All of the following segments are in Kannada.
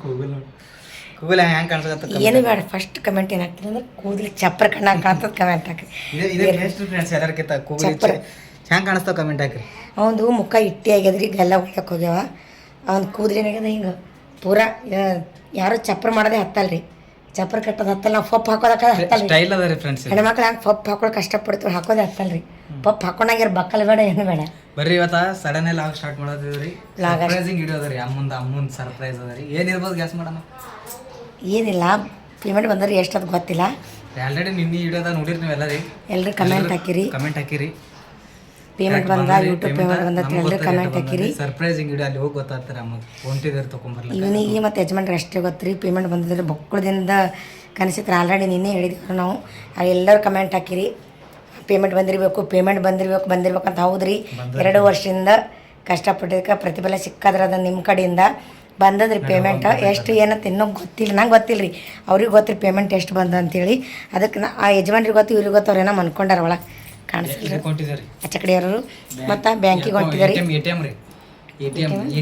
ಕೂದಲು ಹೆಂಗೆ ಕಾಣಿಸ್ಕೊತ ಏನು ಬೇಡ ಫಸ್ಟ್ ಕಮೆಂಟ್ ಏನು ಹಾಕ್ತೀನಿ ಅಂದ್ರೆ ಕೂದಲು ಚಪ್ಪರ ಕಣ್ಣಾಗ ಕಾಣ್ತದ ಕಮೆಂಟ್ ಹಾಕಿ ಇದೇ ಬೆಸ್ಟ್ ಫ್ರೆಂಡ್ಸ್ ಎಲ್ಲರಿಗಿಂತ ಕೂದಲು ಹೆಂಗೆ ಕಾಣಿಸ್ತಾವ ಕಮೆಂಟ್ ಹಾಕ್ರಿ. ಅವನದು ಮುಖ ಇಟ್ಟಿ ಆಗ್ಯದ್ರಿ ಈಗ ಎಲ್ಲ ಉಳ್ಯಕ್ಕೆ ಹೋಗ್ಯಾವ ಅವ್ನ ಕೂದಲೇನಾಗ್ಯದ ಹಿಂಗೆ ಪೂರಾ ಯಾರೋ ಚಪ್ಪರ ಮಾಡೋದೇ ಹತ್ತಲ್ರಿ ಚಪ್ಪರ ಕಟ್ಟೋದು ಹತ್ತಲ್ಲ ನಾವು ಪಪ್ ಹಾಕೋದಕ್ಕೆ ಹತ್ತಲ್ರಿ ಸ್ಟೈಲ್ ಅದ ರೀ ಫ್ರೆಂಡ್ಸ್. ಹೆಣ್ಮಕ್ಳು ಹಂಗೆ ಪಪ್ ಹಾಕೊಳ್ಳೋ ಕಷ್ಟಪಡ್ತೀವಿ ಹಾಕೋದೇ ಹತ್ತಲ್ರಿ ಪಪ್ ಹಾಕೊಂಡಾಗ್ಯಾರ ಬಕ್ಕಲ್ ಬೇಡ ಏನು ಬೇಡ. ಬರ್ರಿ ಇವತ್ತ ಸಡನ್ ಲಾಗ್ ಸ್ಟಾರ್ಟ್ ಮಾಡೋದ್ರಿ. ಸರ್ಪ್ರೈಸಿಂಗ್ ವಿಡಿಯೋ ಅದ ರೀ ಅಮ್ಮನ ಸರ್ಪ್ರೈಸ್ ಅದ ರೀ. ಏನಿರ್ಬೋದು ಗ್ಯಾಸ್ ಮಾಡೋಣ ಏನಿಲ್ಲ ಪೇಮೆಂಟ್ ಬಂದ್ರೆ ಎಷ್ಟು ಅದು ಗೊತ್ತಿಲ್ಲ. ಆಲ್ರೆಡಿ ನಿನ್ನೆ ವಿಡಿಯೋದಾಗ ನೋಡಿರಿ ನೀವು ಎಲ್ಲ ರೀ. ಎಲ್ಲರೂ ಕಮೆಂಟ್ ಹಾಕಿರಿ ಪೇಮೆಂಟ್ ಬಂದ ಯೂಟ್ಯೂಬ್ ಪೇಮೆಂಟ್ ಬಂದ ಎಲ್ಲರೂ ಕಮೆಂಟ್ ಹಾಕಿರಿ. ಸರ್ಪ್ರೈಸಿಂಗ್ ವಿಡಿಯೋ ಅಲ್ಲಿ ಹೋಗಿ ಗೊತ್ತಾಗ್ತಾರೆ ಅಮ್ಮ ಫೋನ್ ಪೇ ತೊಗೊಂಬರ್ಲಿ. ಇವನಿಗೆ ಮತ್ತು ಯಜಮಾನ್ರಿಗೆ ಅಷ್ಟೇ ಗೊತ್ತು ರೀ ಪೇಮೆಂಟ್ ಬಂದಿದ್ರೆ ಬೊಕ್ಕಳದಿಂದ ಕನಸಿದ್ರೆ ಆಲ್ರೆಡಿ ನಿನ್ನೆ ಹೇಳಿದ್ರು ನಾವು. ಎಲ್ಲರೂ ಕಮೆಂಟ್ ಹಾಕಿರಿ ಪೇಮೆಂಟ್ ಬಂದಿರ್ಬೇಕಂತ. ಹೌದ್ರಿ 2 ವರ್ಷದಿಂದ ಕಷ್ಟಪಟ್ಟಿದ್ದಕ್ಕೆ ಪ್ರತಿಫಲ ಸಿಕ್ಕಾದ್ರೆ ಅದು ನಿಮ್ಮ ಕಡೆಯಿಂದ ಬಂದದ್ರಿ ಪೇಮೆಂಟ್. ಎಷ್ಟು ಏನಂತ ಇನ್ನೂ ಗೊತ್ತಿಲ್ಲ, ನಂಗೆ ಗೊತ್ತಿಲ್ಲ ರೀ, ಅವ್ರಿಗೆ ಗೊತ್ತಿರಿ ಪೇಮೆಂಟ್ ಎಷ್ಟು ಬಂದ ಅಂತೇಳಿ. ಅದಕ್ಕೆ ಆ ಯಜಮಾನ್ರಿಗೆ ಗೊತ್ತು ಇವ್ರಿಗೆ ಗೊತ್ತು ಅವ್ರೇನೋ ಅನ್ಕೊಂಡಾರ ಒಳಗೆ ಕಾಣಿಸ್ತಿಲ್ಲ ಆಚೆ ಕಡೆಯವರು. ಮತ್ತು ಬ್ಯಾಂಕಿಗೆ ಹೊಂಟಿದ್ದಾರೆ. ಎ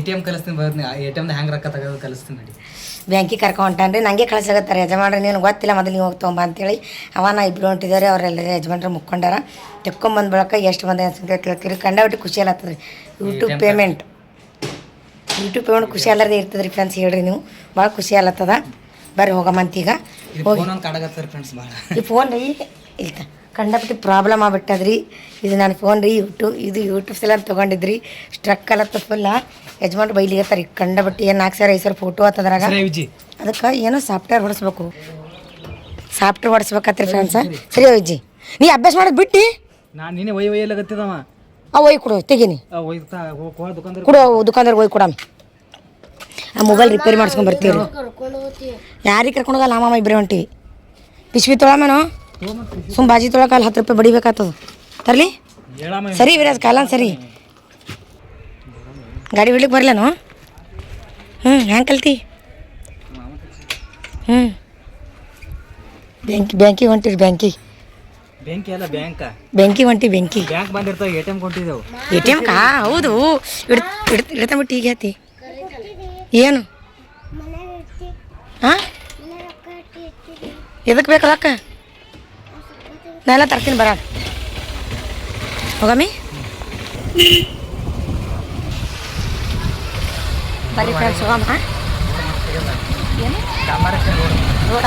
ಟಿ ಎಮ್ ಕಲಿಸ್ತೀನಿ ಬರ್ತೀನಿ. ಎ ಟಿ ಎಮ್ನ ಹೆಂಗೆ ರೊಕ್ಕ ತೆಗೆದು ಕಲಿಸ್ತೀನಿ ನೋಡಿ. ಬ್ಯಾಂಕಿಗೆ ಕರ್ಕೊಂಡ್ರಿ ನನಗೆ ಕಳ್ಸಾಗತ್ತಾರೆ ಯಜಮಾನ್ರಿ ನೀನು ಗೊತ್ತಿಲ್ಲ ಮೊದಲು ನೀವು ಹೋಗಿ ತೊಗೊಂಬ ಅಂತೇಳಿ. ನಾ ಇಬ್ಬರು ಹೊಂಟಿದ್ದಾರೆ ಅವರೆಲ್ಲ ಯಜಮಾನ್ರು ಮುಕ್ಕೊಂಡಾರ. ತೆಕ್ಕೊಂಬಂದು ಬಳಕ ಎಷ್ಟು ಬಂದ ಅಂತ ಕೇಳ್ತೀರಿ. ಕಂಡಬಿಟ್ಟು ಖುಷಿ ಅಲ್ಲತ್ತದ್ರಿ ಯೂಟ್ಯೂಬ್ ಪೇಮೆಂಟ್ ಖುಷಿ ಅಲ್ಲದೇ ಇರ್ತದ್ರಿ ಫ್ರೆಂಡ್ಸ್. ಹೇಳ್ರಿ ನೀವು ಭಾಳ ಖುಷಿ ಅಲ್ಲತ್ತದ. ಬರ್ರಿ ಹೋಗಮ್ಮಂತೀಗ ಹೋಗಿ. ಈ ಫೋನ್ ರೀ ಇಲ್ಲ ಕಂಡಬಿಟ್ಟು ಪ್ರಾಬ್ಲಮ್ ಆಗ್ಬಿಟ್ಟದ್ರಿ. ಇದು ನನ್ನ ಫೋನ್ ರೀ ಇದು ಯೂಟ್ಯೂಬ್ ಸಲ ತೊಗೊಂಡಿದ್ರಿ ಸ್ಟ್ರಕ್ ಅಲ್ಲತ್ತ ಫುಲ್ಲ. ಯಜಮಾನ್ರು ಬೈಲಿಗತ್ತಾರೆ ಕಂಡಬಿಟ್ಟು ಏನು 4,000-5,000 ಫೋಟೋ ಆತದ್ರಾಗ. ಅದಕ್ಕೆ ಏನೋ ಸಾಫ್ಟ್ವೇರ್ ಹೊಡಿಸ್ಬೇಕು ಹೊಡಿಸ್ಬೇಕತ್ರಿ ಫ್ರೆಂಡ್ಸ. ಸರಿ ಅಜ್ಜಿ ನೀ ಅಭ್ಯಾಸ ಮಾಡೋದು ಬಿಟ್ಟು ನಾನು ನೀನೇ ಒಯ್ಯಲಾಗತ್ತಿದವ ಒಯ್ ಕೊಡು ತೆಗೀನಿ ಕೊಡು ದುಕಾನ್ದಾರ್ಗೆ ಒಯ್ ಕೊಡಮ್ಮ. ಆ ಮೊಬೈಲ್ ರಿಪೇರಿ ಮಾಡ್ಸ್ಕೊಂಡು ಬರ್ತೀವಿ. ಯಾರಿಗೆ ಕರ್ಕೊಂಡು ಹೋಗಲ್ಲ ಮಾಮ ಇಬ್ಬರೇ ಹೊಂಟಿವಿ. ಪಿಶ್ವಿ ತೊಳಮೇನೋ ಬಾಜಿ ತೊಳಕ ಅಲ್ಲಿ 10 ರೂಪಾಯಿ ಬಡಿಬೇಕಾಗ್ತದ ತರಲಿ. ಸರಿ ವಿರಾಜ್ ಕಾಲ ಸರಿ ಗಾಡಿ ಬಿಡ್ಲಿಕ್ಕೆ ಬರಲೇನು? ಹ್ಯಾಂಗೆ ಕಲ್ತಿ? ಬ್ಯಾಂಕಿಗೆ ಹೊಂಟಿರಿ ಬ್ಯಾಂಕಿಗೆ ಹೊಂಟಿ ಬ್ಯಾಂಕ್ ಬಂದಿರ್ತಾವ ಎ ಟಿ ಎಮ್ ಕೊಂಡಿದ್ದೆವು. ಎ ಟಿ ಎಮ್ ಕಾ ಹೌದು ಇಡ್ತಾಬಿಟ್ಟು ಈಗ ಆತಿ ಏನು ಹಾಂ ಎದಕ್ಕೆ ಬೇಕಲ್ಲ ಅಕ್ಕ? ನಾ ಎಲ್ಲ ತರ್ತೀನಿ ಬರ ಹೋಗಮ್ಮಿ. ಬರ್ರಿ ಫ್ರೆಂಡ್ಸ್ ಹೋಗಮ್ಮ. ಏನು ರೋಡ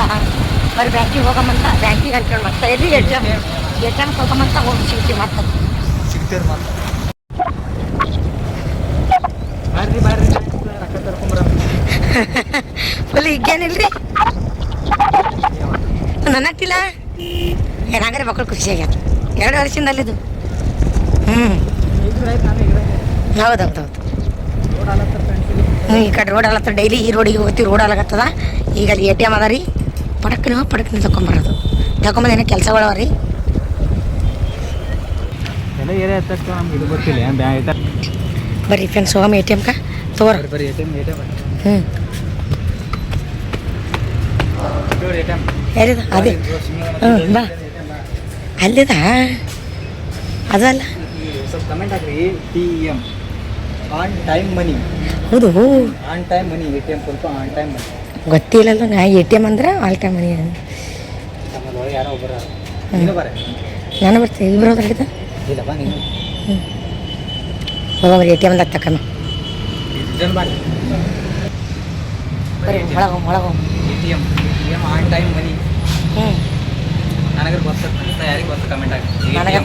ಬರ್ರಿ ಬ್ಯಾಂಕಿಗೆ ಹೋಗಮ್ಮಂತ ಬ್ಯಾಂಕಿಗೆ ಅನ್ಕೊಂಡು ಮತ್ತೆ ಎಲ್ಲಿ ಎ ಟಿ ಎಮ್ ಹೋಗಮ್ಮಂತ ಹೋಗಿ ಸಿಗ್ತೀವಿ ಮತ್ತೆ ಫುಲ್ ಈಗೇನಿಲ್ರಿ ನನ್ನಟ್ಟಿಲ್ಲ ಏನಾಗ್ರೆ ಮಕ್ಕಳು ಖುಷಿ ಆಗ್ಯಾರ 2 ವರ್ಷದಿಂದ ಅಲ್ಲಿದ್ದು. ಹೌದೌದು ಈ ಕಡೆ ರೋಡ್ ಅಲ್ಲತ್ತ ಡೈಲಿ ಈ ರೋಡಿಗೆ ಹೋಗ್ತೀವಿ. ರೋಡ್ ಅಲ್ಲಾಗತ್ತದ ಈಗ ಅಲ್ಲಿ ಎ ಟಿ ಎಮ್ ಅದ ರೀ. ಪಡಕ್ಕಿನ ತಗೊಂಬರೋದು ತಗೊಂಬಂದು ಏನೋ ಕೆಲಸಗಳು ಅವ ರೀ. ಬರ್ರಿ ಫ್ರೆಂಡ್ಸ್ ಹೋಗಮ್ಮ ಎ ಟಿ ಎಮ್ಗೆ ತಗೋರ. ಯಾರಿದ ಅದೇ ಬಾ ಅಲ್ಲಿದ ಅದಲ್ಲ ಕಮೆಂಟ್ ಹಾಕ್ರಿ. T M on time money. ಹೌದು on time money. A T M ಸ್ವಲ್ಪ ಆನ್ ಟೈಮ್ ಮನಿ ಗೊತ್ತಿಲ್ಲಲ್ಲ ನಾ ಎ ಟಿ ಎಮ್ ಅಂದ್ರೆ ಆಲ್ ಟೈಮ್ ಮನಿ. ಯಾರೋ ಒಬ್ಬರು ನಾನು ಬರ್ತೀನಿ ಇಬ್ಬರು ಹೋದ್ರಾಗಿದ್ದ ಇಲ್ಲಪ್ಪ ನೀನು ಹೋಗ್ರಿ ಎ ಟಿ ಎಮ್ದಾಗ ತಕ್ಕಮ್ಮ. ಬರ್ರಿ ಒಳಗೆ A T M on time ಮನಿ. ನನಗೆ ಗೊತ್ತ ಯಾರಿಗೆ ಗೊತ್ತ ಕಮೆಂಟ್ ಹಾಕಿ. ನನಗೆ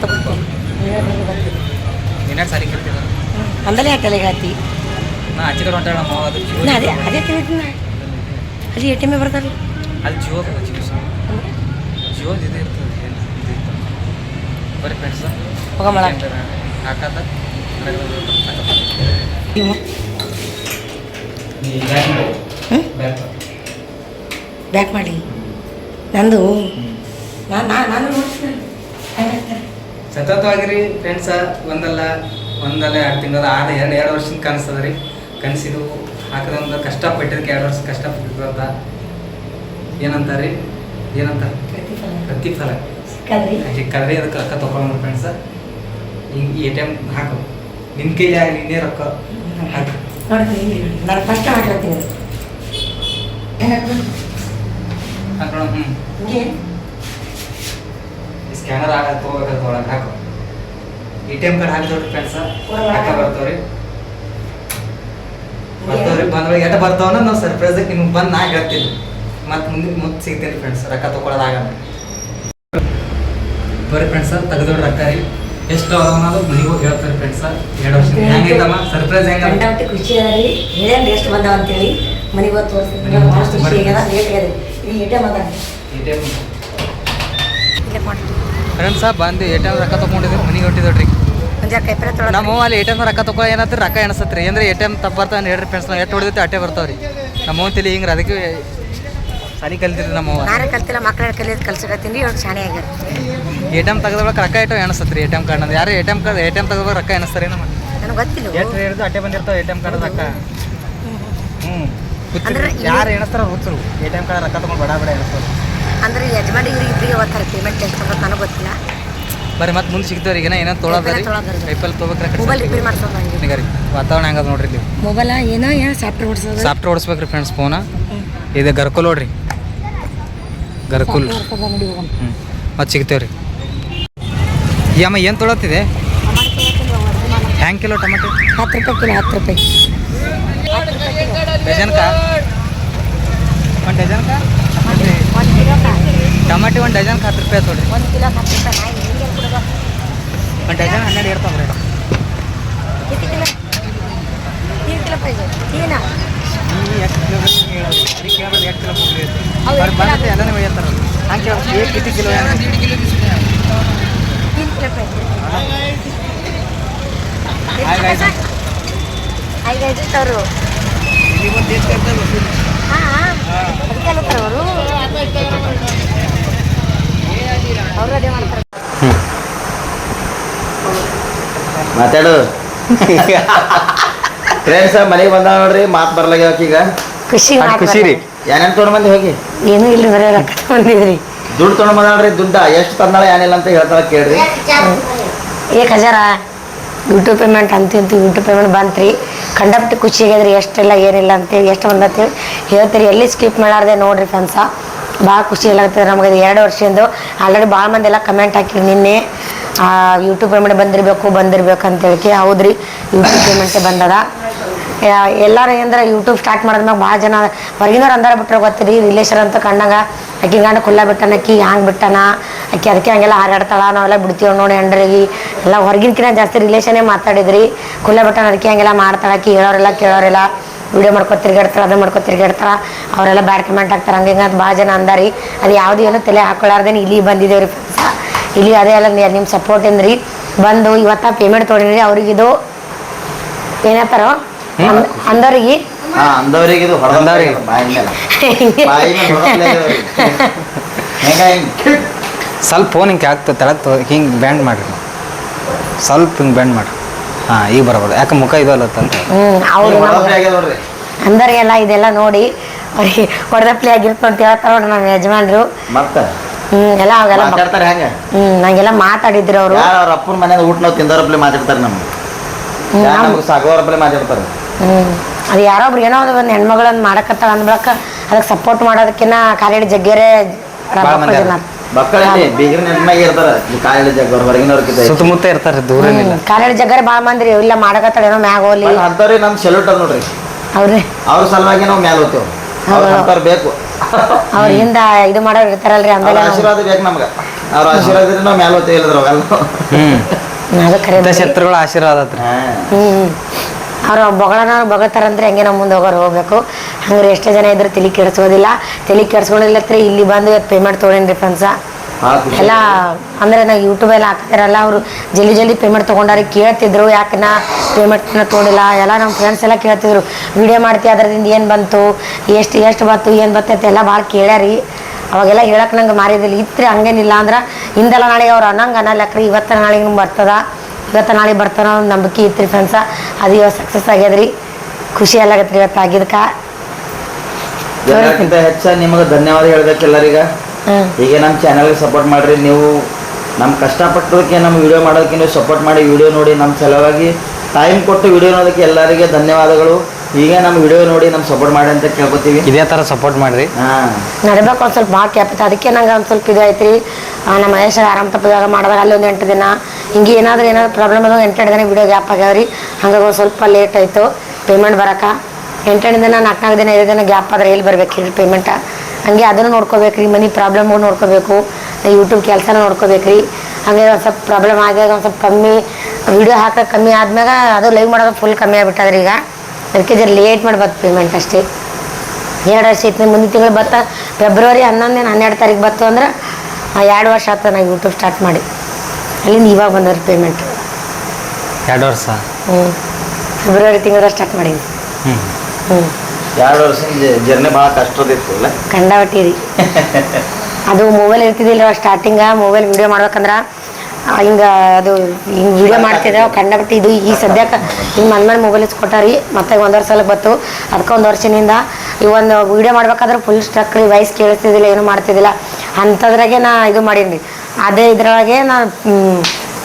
ಇನ್ನೇನು ಸಾರಿ ಕೇಳ್ತೀರ ಅಂದಲೇ ಹಾಕಲ್ಲ ಈಗ ಆತಿ ನಾ ಆಚೆ ಕಡೆ ಹೊಂಟಾಳ ಅದು ಅದೇ ತಿಳಿದಿನ ಅಲ್ಲಿ ಎ ಟಿ ಎಮ್ ಬರ್ತಾರೆ ಅಲ್ಲಿ ಜಿಯೋ ಇದು ಇರ್ತದೆ. ಬರೀ ಫ್ರೆಂಡ್ಸ್ ಹೋಗಮ್ಮಳ ಹಾಕದ ಬ್ಯಾಕ್ ಮಾಡಿ ನಂದು ನಾನು ಸತತವಾಗಿರಿ ಫ್ರೆಂಡ್ಸ. ಒಂದಲ್ಲ 2 ತಿಂಗಳು 2 ವರ್ಷದಿಂದ ಕಾಣಿಸ್ತದ ರೀ. ಕನಸಿದು ಹಾಕದ ಒಂದು ಕಷ್ಟಪಟ್ಟಿದ್ದಕ್ಕೆ 2 ವರ್ಷ ಕಷ್ಟಪಟ್ಟಿದ್ದು ಅಂತ ಏನಂತಾರೆ ಪ್ರತಿಫಲ ಸಿಕ್ಕದ್ರಿ. ಅದಕ್ಕೆ ರೊಕ್ಕ ತೊಗೊಂಡು ಫ್ರೆಂಡ್ಸ ಈಗ ಎ ಟಿ ಎಮ್ ಹಾಕು ನಿನ್ನ ಕೈಲಿ ಆಗಲಿ ಇನ್ನೇ ರೊಕ್ಕ ಹಾಕಿ ನಾನು ಫಸ್ಟ್ ಹಾಕಿರ್ತೀನಿ ಹಾಕೋದು ಒಳಗೆ ಹಾಕೋ ATM ಕಾರ್ಡ್ ಹಾಕಿದವ್ರಿ ಫ್ರೆಂಡ್ಸ ರೊಕ್ಕ ಬರ್ತಾವ್ರಿ ಬಂದ್ರೆ ಎಟ್ಟು ಬರ್ತಾವನ್ನ ನಾವು ಸರ್ಪ್ರೈಸ್ ನಿಮ್ಗೆ ಬಂದು ನಾ ಹೇಳ್ತೀನಿ ಮತ್ತೆ ಮುಂದೆ ಸಿಗ್ತೀನಿ ಫ್ರೆಂಡ್ಸ್ ರೊಕ್ಕ ತೊಗೊಳೋದಾಗಲ್ಲ ಬರ್ರಿ ಫ್ರೆಂಡ್ಸ ತೆಗೆದೋಡ್ರಿ ರೊಕ್ಕ ರೀ ಎಷ್ಟು ಅನ್ನೋದು ಮನೆಗೆ ಹೋಗಿ ಹೇಳ್ತಾರೆ ಫ್ರೆಂಡ್ಸ 2 ವರ್ಷ ಹೆಂಗೈತಮ್ಮ ಸರ್ಪ್ರೈಸ್ ಹೆಂಗ ಖುಷಿ ಅದ ರೀ ಹೇಳೇನ್ರಿ ಎಷ್ಟು ಬಂದಾವ ಅಂತೇಳಿ ಮನೆಗೆ ಹೋಗಿ ತೋರಿಸ್ತೀನಿ ಭಾಳಷ್ಟು ಖುಷಿ ಆಗ್ಯದ ರೇಟ್ ಆಗ್ಯದ ಇಲ್ಲಿ ATM ಅದ ಫ್ರೆಂಡ್ಸ ಬಂದು ATM ರೊಕ್ಕ ತೊಗೊಂಡಿದ್ರು ಮನೆಗೆ ಹೊಟ್ಟಿದ್ರಿ ನಮ್ಮ ಅಲ್ಲಿ ATM ರೊಕ್ಕ ತೊಗೊಳ ಏನಂತ ರೊಕ್ಕ ಎಣಸತ್ರಿ ಅಂದ್ರೆ ATM ತಪ್ಪು ಬರ್ತಾವೆ ಹೇಳ್ರಿ ಫ್ರೆಂಡ್ಸ್ ನಾವು ಎಷ್ಟು ಹೊಡೆದೈತೆ ಅಟ್ಟೆ ಬರ್ತಾವ್ರಿ ನಮ್ಮ ತಲೆ ಹಿಂಗ್ರಿ ಅದಕ್ಕೆ ಸಾಲಿ ಕಲ್ತಿರಿ ನಮ್ಮ ನಾನೇ ಕಲ್ತಿಲ್ಲ ಮಕ್ಕಳ ಕಲಿಯೋದು ಕಲ್ಸಕತ್ತೀನಿ ಇವಾಗ ಶಾಣೆ ಆಗ್ಯಾರ ATM ತೆಗೆದೊಳಗೆ ರೊಕ್ಕ ಇಟ್ಟು ಎಣಸತ್ರಿ ATM ಕಾರ್ಡ್ ಯಾರು ATM ತೆಗೆದೊಳಗೆ ರೊಕ್ಕ ಎಣಿಸ್ತಾರೆ ನಮ್ಮ ನನಗೆ ಗೊತ್ತಿಲ್ಲ ಎಷ್ಟು ಹೇಳಿದ್ರು ಅಟ್ಟೆ ಬಂದಿರ್ತಾವೆ ATM ಕಾರ್ಡ್ ರೊಕ್ಕ ಯಾರು ಎಣಿಸ್ತಾರ ಹುಚ್ಚರು ATM ಕಾರ್ಡ್ ರೊಕ್ಕ ತೊಗೊಂಡು ಬಡ ಎಣಿಸ್ತಾರೆ ಅಂದ್ರೆ ಯಜಮಾನಿ ಇಬ್ಬರಿಗೆ ಓದ್ತಾರೆ ಪೇಮೆಂಟ್ ಎಷ್ಟು ಅಂತ ನನಗೆ ಗೊತ್ತಿಲ್ಲ ಬರ್ರಿ ಮತ್ತೆ ಮುಂದೆ ಸಿಗ್ತಾವ್ರಿ ಈಗ ಏನೋ ತೊಗೊಳದ್ರಿ ಪೈಪಲ್ ತೊಗೋಬೇಕ್ರಿ ಮೊಬೈಲ್ ರಿಪೇರ್ ಮಾಡ್ಸೋದು ಈಗ ರೀ ವಾತಾವರಣ ಹೆಂಗದ ನೋಡ್ರಿ ಇಲ್ಲಿ ಮೊಬೈಲ ಏನೋ ಸಾಫ್ಟ್ವೇರ್ ಓಡಿಸೋದು ಸಾಫ್ಟ್ವೇರ್ ಓಡಿಸ್ಬೇಕ್ರಿ ಫ್ರೆಂಡ್ಸ್ ಫೋನ ಇದು ಗರ್ಕುಲ್ ನೋಡ್ರಿ ಗರ್ಕುಲ್ ಮತ್ತೆ ಸಿಗ್ತೇವ್ರಿ ಈ ಅಮ್ಮ ಏನು ತೊಗೊಳತ್ತಿದೆ ಹ್ಯಾಂಗೆ ಕಿಲೋ ಟೊಮೆಟೊ 10 ರೂಪಾಯಿ ಕಿಲೋ 10 ರೂಪಾಯಿ ಡಜನ್ಕ ಒಂದು ಡಜನ್ಕ ಟಮಾಟಿ ಒಂದು ಡಜನ್ಗೆ 10 ರೂಪಾಯಿ ತೊಗೊಳ್ರಿ 1 ಕಿಲೋ 10 ರೂಪಾಯಿ ಒಂದು ಡಜನ್ 12 ಇರ್ತಾವೆ ರೀ किती किलो 3 किलो पाहिजे 3 ಎಷ್ಟು ಕಿಲೋ ಬಂದ್ರೆ ಎಲ್ಲನೇ ಹೇಳ್ತಾರ ಹಂಗೆ किती किलो 1.5 किलो 3 किलो पाहिजे ಐದು ತರು ಇಲ್ಲಿ ಒಂದು ಎಷ್ಟು ಇರ್ತಾರೆ ಅದಕ್ಕೆ ಹೇಳ್ತಾರೆ ಅವರು ಅದೇ ಮಾಡ್ತಾರೆ ಮಾತಾಡು ಫ್ರೆಂಡ್ಸ್ ಮನೆಗೆ ಬಂದಾವ ನೋಡ್ರಿ ಮಾತು ಬರ್ಲಾಗ್ಯಾವ ಈಗ ಖುಷಿ ಖುಷಿ ರೀ ಏನೇನು ತೊಗೊಂಡು ಬಂದಿ ಹೋಗಿ ಏನೂ ಇಲ್ಲ ಬರೀ ರೊಕ್ಕ ತಗೊಂಡಿದ್ರಿ ದುಡ್ಡು ತೊಗೊಂಡು ಬಂದಾಳ್ರಿ ದುಡ್ಡ ಎಷ್ಟು ತಂದಾಳ ಏನಿಲ್ಲ ಅಂತ ಹೇಳ್ತಾಳ ಕೇಳ್ರಿ 1000 ಯೂಟ್ಯೂಬ್ ಪೇಮೆಂಟ್ ಅಂತಿಂತು ಯೂಟ್ಯೂಬ್ ಪೇಮೆಂಟ್ ಬಂತ್ರಿ ಕಂಡಪಟ್ಟಿ ಖುಷಿ ಆಗ್ಯದ್ರಿ ಎಷ್ಟೆಲ್ಲ ಏನಿಲ್ಲ ಅಂತೇಳಿ ಎಷ್ಟು ಬಂದತ್ತೇಳಿ ಹೇಳ್ತೀರಿ ಎಲ್ಲಿ ಸ್ಕಿಪ್ ಮಾಡಾರ್ದೆ ನೋಡ್ರಿ ಫ್ರೆಂಡ್ಸ ಭಾಳ ಖುಷಿ ಆಗ್ತದೆ ನಮಗೆ 2 ವರ್ಷದಿಂದ ಆಲ್ರೆಡಿ ಭಾಳ ಮಂದಿ ಎಲ್ಲ ಕಮೆಂಟ್ ಹಾಕಿರಿ ನಿನ್ನೆ ಯೂಟ್ಯೂಬ್ ಪೇಮೆಂಟ್ ಬಂದಿರ್ಬೇಕು ಅಂತೇಳಿ ಹೌದ್ರಿ ಯೂಟ್ಯೂಬ್ ಪೇಮೆಂಟೇ ಬಂದದ ಎಲ್ಲರೂ ಏನಂದ್ರೆ ಯೂಟ್ಯೂಬ್ ಸ್ಟಾರ್ಟ್ ಮಾಡಿದ್ಮ್ಯಾಗ ಭಾಳ ಜನ ಹೊರಗಿನವ್ರು ಅಂದಾರ ಬಿಟ್ಟರೆ ಗೊತ್ತಿರಿ ರಿಲೇಷನ್ ಅಂತ ಕಂಡಾಗ ಆಕಿ ಗಂಡ ಕುಲ್ಲ ಬಿಟ್ಟಾನ ಆಕಿ ಹ್ಯಾಂಗೆ ಬಿಟ್ಟಾನ ಆಕಿ ಅದಕ್ಕೆ ಹಂಗೆಲ್ಲ ಹಾರಾಡ್ತಾಳ ನಾವೆಲ್ಲ ಬಿಡ್ತೀವಿ ನೋಡಿ ಹೆಂಡ್ರಿಗೆ ಎಲ್ಲ ಹೊರಗಿನಕಿನ ಜಾಸ್ತಿ ರಿಲೇಷನ್ನೇ ಮಾತಾಡಿದ್ರಿ ಕುಲ್ಲ ಬಿಟ್ಟಾನ ಅದಕ್ಕೆ ಹಂಗೆಲ್ಲ ಮಾಡ್ತಾಳೆ ಆಕಿ ಹೇಳೋರೆಲ್ಲ ಕೇಳೋರೆಲ್ಲ ವಿಡಿಯೋ ಮಾಡ್ಕೊ ತಿರ್ಗಾಡ್ತಾರೆ ಅದು ಮಾಡ್ಕೊ ತಿರ್ಗಾಡ್ತಾರೆ ಅವರೆಲ್ಲ ಬ್ಯಾಡ್ ಕಮೆಂಟ್ ಹಾಕ್ತಾರೆ ಹಂಗೆ ಅಂತ ಭಾಳ ಜನ ಅಂದಾರಿ ಅದು ಯಾವುದು ಏನೋ ತಲೆ ಹಾಕೊಳ್ಳಾರ್ದೇನೆ ಇಲ್ಲಿ ಬಂದಿದ್ದೇವ್ರಿ ಫ್ರೆಂಡ್ಸ ಇಲ್ಲಿ ಅದೇ ಎಲ್ಲ ನಿಮ್ಮ ಸಪೋರ್ಟ್ ಇಂದ್ರಿ ಬಂದು ಇವತ್ತ ಪೇಮೆಂಟ್ ತೊಗೊಂಡ್ರಿ ಅವ್ರಿಗಿದು ಏನತ್ತಾರೋ ಅಂದವ್ರಿಗೆ ಅಂದವ್ರಿಗೆ ಇದು ಹೊಡೆದವ್ರಿಗೆ ಬಾಯಿ ಸ್ವಲ್ಪ ಫೋನ್ ಹಿಂಗೆ ಆಗ್ತದೆ ತಳಕ್ಕೆ ಹಿಂಗೆ ಬ್ಯಾಂಡ್ ಮಾಡಿರಿ ಸ್ವಲ್ಪ ಹಿಂಗೆ ಬ್ಯಾಂಡ್ ಮಾಡಿರಿ ಈಗ ಬರಬಾರ್ದು ಯಾಕೆ ಮುಖ ಇದಲ್ಲ ಅಂತ ಅವರು ಅಂದವ್ರಿಗೆಲ್ಲ ಇದೆಲ್ಲ ನೋಡಿ ಅವ್ರಿಗೆ ಹೊಡೆದಪ್ಲೆ ಆಗಿರ್ತು ಅಂತ ಹೇಳ್ತಾರ ನೋಡ್ರಿ ನಮ್ಮ ಯಜಮಾನ್ರು ಮತ್ತೆ ಎಲ್ಲ ಅವೆಲ್ಲ ಮಾತಾಡ್ತಾರೆ ಹೆಂಗ ನಂಗೆಲ್ಲ ಮಾತಾಡಿದ್ರು ಅವರು ಅವ್ರ ಅಪ್ಪನ ಮನೆಯಾಗ ಊಟ ನಾವು ತಿಂದವ್ರಪ್ಲೆ ಮಾತಾಡ್ತಾರೆ ನಮ್ಗೆ ಸಾಗೋರಪ್ಲೆ ಮಾತಾಡ್ತಾರೆ ಅದು ಯಾರೋ ಒಬ್ರು ಏನೋ ಒಂದು ಹೆಣ್ಮಗಳನ್ನ ಮಾಡಕತ್ತಾಳ ಅಂದ್ಬಳಕ ಅದಕ್ಕೆ ಸಪೋರ್ಟ್ ಮಾಡೋದಕ್ಕಿನ್ನ ಕಾಲೇಜ್ ಜಗ್ಗೆರೆ ಮಕ್ಕಳಲ್ಲಿ ಬೀಗ್ರಿನ ಹೆಣ್ಮಾಗಿ ಇರ್ತಾರ ಕಾಲೇಜ್ ಜಗ್ಗವ್ರ ಹೊರಗಿನವ್ರ ಸುತ್ತಮುತ್ತ ಇರ್ತಾರೆ ದೂರ ಕಾಲೇಜ್ ಜಗ್ಗರೆ ಭಾಳ ಮಂದ್ರಿ ಇಲ್ಲ ಮಾಡಕತ್ತಾಳ ಏನೋ ಮ್ಯಾಗ ಹೋಗ್ಲಿ ಅಂತವ್ರಿ ನಮ್ ಸೆಲ್ಯೂಟ್ ಅದ್ ನೋಡ್ರಿ ಅವ್ರಿ ಅವ್ರ ಸಲುವಾಗಿ ನಾವು ಮ್ಯಾಲ ಹೋಗ್ತೇವ್ ಅಂತವ್ರು ಬೇಕು ಅವ್ರ ಹಿಂದ ಇದು ಮಾಡೋರು ಇರ್ತಾರಲ್ರಿ ಅವ್ರ ಆಶೀರ್ವಾದ ಬೇಕು ನಮ್ಗ ಅವ್ರ ಆಶೀರ್ವಾದ ಇದ್ರೆ ನಾವು ಮ್ಯಾಲ ಹೋಗ್ತೇವೆ ಇಲ್ಲದ್ರ ಅದು ಖರೆ ಶತ್ರುಗಳ ಆಶೀರ್ವಾದ ಅವ್ರು ಬೊಗಳ್ತಾರಂದ್ರೆ ಹೆಂಗೆ ನಮ್ಮ ಮುಂದೆ ಹೋಗ್ಬೇಕು ಹಂಗ್ರೆ ಎಷ್ಟೇ ಜನ ಇದ್ರು ತಲೆ ಕೆಡ್ಸೋದಿಲ್ಲ ತಲೆ ಕೆಡ್ಸ್ಕೊಂಡಿಲ್ಲತ್ರಿ ಇಲ್ಲಿ ಬಂದು ಇವತ್ತು ಪೇಮೆಂಟ್ ತೊಗೊಂಡ್ರಿ ಫ್ರೆಂಡ್ಸ ಎಲ್ಲ ಅಂದ್ರೆ ನಾವು ಯೂಟ್ಯೂಬ್ ಎಲ್ಲ ಹಾಕ್ತಾರಲ್ಲ ಅವರು ಜಲ್ದಿ ಪೇಮೆಂಟ್ ತೊಗೊಂಡಾರಿ ಕೇಳ್ತಿದ್ರು ಯಾಕೆ ನಾ ಪೇಮೆಂಟ್ನ ತೊಗೊಂಡಿಲ್ಲ ಎಲ್ಲ ನಮ್ಮ ಫ್ರೆಂಡ್ಸ್ ಎಲ್ಲ ಕೇಳ್ತಿದ್ರು ವಿಡಿಯೋ ಮಾಡ್ತೀವಿ ಅದರಿಂದ ಏನು ಬಂತು ಎಷ್ಟು ಬಂತು ಏನು ಬರ್ತೈತೆ ಎಲ್ಲ ಭಾಳ ಕೇಳ್ಯಾರಿ ಅವಾಗೆಲ್ಲ ಹೇಳಕ್ಕೆ ನಂಗೆ ಮಾರಿದಿಲ್ಲ ಇತ್ತು ಹಂಗೇನಿಲ್ಲ ಅಂದ್ರೆ ಹಿಂದೆಲ್ಲ ನಾಳೆ ಅವ್ರು ಅನ್ನಂಗೆ ಅನ್ನಲ್ಲಕ್ರಿ ಇವತ್ತು ನಾಳೆಗೆ ಇವತ್ತು ನಾಳೆ ಬರ್ತಾನ ಒಂದು ನಂಬಿಕೆ ಇತ್ತು ಫ್ರೆಂಡ್ಸ ಅದು ಇವತ್ತು ಸಕ್ಸಸ್ ಆಗ್ಯದ್ರಿ ಖುಷಿ ಎಲ್ಲಾಗತ್ರಿ ಇವತ್ತು ಆಗಿದ್ಕ ಎಲ್ಲಕ್ಕಿಂತ ಹೆಚ್ಚ ನಿಮಗೆ ಧನ್ಯವಾದ ಹೇಳ್ಬೇಕು ಎಲ್ಲರಿಗ ಈಗ ನಮ್ಮ ಚಾನಲ್ಗೆ ಸಪೋರ್ಟ್ ಮಾಡ್ರಿ ನೀವು ನಮ್ಮ ಕಷ್ಟಪಟ್ಟೋದಕ್ಕೆ ನಮ್ಮ ವಿಡಿಯೋ ಮಾಡೋದಕ್ಕೆ ನೀವು ಸಪೋರ್ಟ್ ಮಾಡಿ ವಿಡಿಯೋ ನೋಡಿ ನಮ್ಮ ಸಲುವಾಗಿ ಟೈಮ್ ಕೊಟ್ಟು ವಿಡಿಯೋ ನೋಡೋದಕ್ಕೆ ಎಲ್ಲರಿಗೆ ಧನ್ಯವಾದಗಳು ಹೀಗೆ ನಮ್ಮ ವಿಡಿಯೋ ನೋಡಿ ನಮ್ಮ ಸಪೋರ್ಟ್ ಮಾಡಿ ಅಂತ ಕೇಳ್ಕೊತೀವಿ ಇದೇ ಥರ ಸಪೋರ್ಟ್ ಮಾಡಿರಿ ನಡ್ಬೇಕು ಒಂದು ಸ್ವಲ್ಪ ಭಾಳ ಕ್ಯಾಪಿತ ಅದಕ್ಕೆ ನಂಗೆ ಒಂದು ಸ್ವಲ್ಪ ಇದು ಐತ್ರಿ ನಮ್ಮ ಮಹೇಶ್ ಆರಾಮ್ ತಪ್ಪದಾಗ ಮಾಡಿದಾಗ ಅಲ್ಲಿ ಒಂದು 8 ದಿನ ಹಿಂಗೆ ಏನಾದ್ರು ಪ್ರಾಬ್ಲಮ್ ಅದ 8 ದಿನ ವಿಡಿಯೋ ಗ್ಯಾಪ್ ಆಗ್ಯಾವ್ರಿ. ಹಂಗಾಗಿ ಸ್ವಲ್ಪ ಲೇಟ್ ಆಯಿತು ಪೇಮೆಂಟ್ ಬರೋಕೆ. 8 ದಿನ 4 ದಿನ 5 ದಿನ ಗ್ಯಾಪ್ ಆದ್ರೆ ಎಲ್ಲಿ ಬರ್ಬೇಕು ರೀ ಪೇಮೆಂಟ. ಹಂಗೆ ಅದನ್ನು ನೋಡ್ಕೋಬೇಕು ರೀ, ಮನೆ ಪ್ರಾಬ್ಲಮ್ಗಳು ನೋಡ್ಕೋಬೇಕು, ಯೂಟ್ಯೂಬ್ ಕೆಲಸನ ನೋಡ್ಕೋಬೇಕು ರೀ. ಹಾಗೆ ಒಂದು ಸ್ವಲ್ಪ ಪ್ರಾಬ್ಲಮ್ ಆಗ್ಯಾಗ ಒಂದು ಸ್ವಲ್ಪ ಕಮ್ಮಿ ವಿಡಿಯೋ ಹಾಕೋಕೆ ಕಮ್ಮಿ ಆದ್ಮ್ಯಾಗ ಅದು ಲೈವ್ ಮಾಡೋದು ಫುಲ್ ಕಮ್ಮಿ ಆಗ್ಬಿಟ್ಟದ್ರಿ. ಈಗ ಅದಕ್ಕೆ ಜರ ಲೇಟ್ ಮಾಡ್ಬೇಕು ಪೇಮೆಂಟ್ ಅಷ್ಟೇ. 2 ವರ್ಷ ಐತಿ, ಮುಂದಿನ ತಿಂಗಳು ಬತ್ತ ಫೆಬ್ರವರಿ 11 12 ತಾರೀಕು ಬತ್ತು ಅಂದ್ರೆ 2 ವರ್ಷ ಆಗ್ತದೆ ನಾವು ಯೂಟ್ಯೂಬ್ ಸ್ಟಾರ್ಟ್ ಮಾಡಿ. ಅಲ್ಲಿಂದ ಇವಾಗ ಬಂದವ್ರಿ ಪೇಮೆಂಟ್ 2 ವರ್ಷ. ಫೆಬ್ರವರಿ ತಿಂಗಳ ಸ್ಟಾರ್ಟ್ ಮಾಡೀವಿ. 2 ವರ್ಷ ಜರ್ನಿ ಭಾಳ ಕಷ್ಟದಿತ್ತು ಅಲ್ಲ ಕಂಡಾವಟ್ಟಿ ರೀ. ಅದು ಮೊಬೈಲ್ ಇರ್ತಿದ್ದಿಲ್ಲ ಸ್ಟಾರ್ಟಿಂಗ. ಮೊಬೈಲ್ ವಿಡಿಯೋ ಮಾಡ್ಬೇಕಂದ್ರೆ ಹಿಂಗೆ ಅದು ಹಿಂಗೆ ವಿಡಿಯೋ ಮಾಡ್ತಿದ್ದೆ ಕಂಡಾವಟ್ಟಿ. ಇದು ಈ ಸದ್ಯಕ್ಕೆ ಹಿಂಗೆ ಮನೆ ಮೊಬೈಲ್ ಇಸ್ಕೊಟ್ಟಾರಿ. ಮತ್ತೆ 1 ವರ್ಷ ಸಲ ಬತ್ತು. ಅದಕ್ಕೆ 1 ವರ್ಷದಿಂದ ಈ ಒಂದು ವಿಡಿಯೋ ಮಾಡ್ಬೇಕಾದ್ರೆ ಫುಲ್ ಸ್ಟ್ರಕ್ ರೀ, ವಾಯ್ಸ್ ಕೇಳಿಸ್ತಿದ್ದಿಲ್ಲ, ಏನೂ ಮಾಡ್ತಿದ್ದಿಲ್ಲ. ಅಂಥದ್ರಾಗೆ ನಾ ಇದು ಮಾಡೀನಿ ರೀ. ಅದೇ ಇದ್ರೊಳಗೆ ನಾನು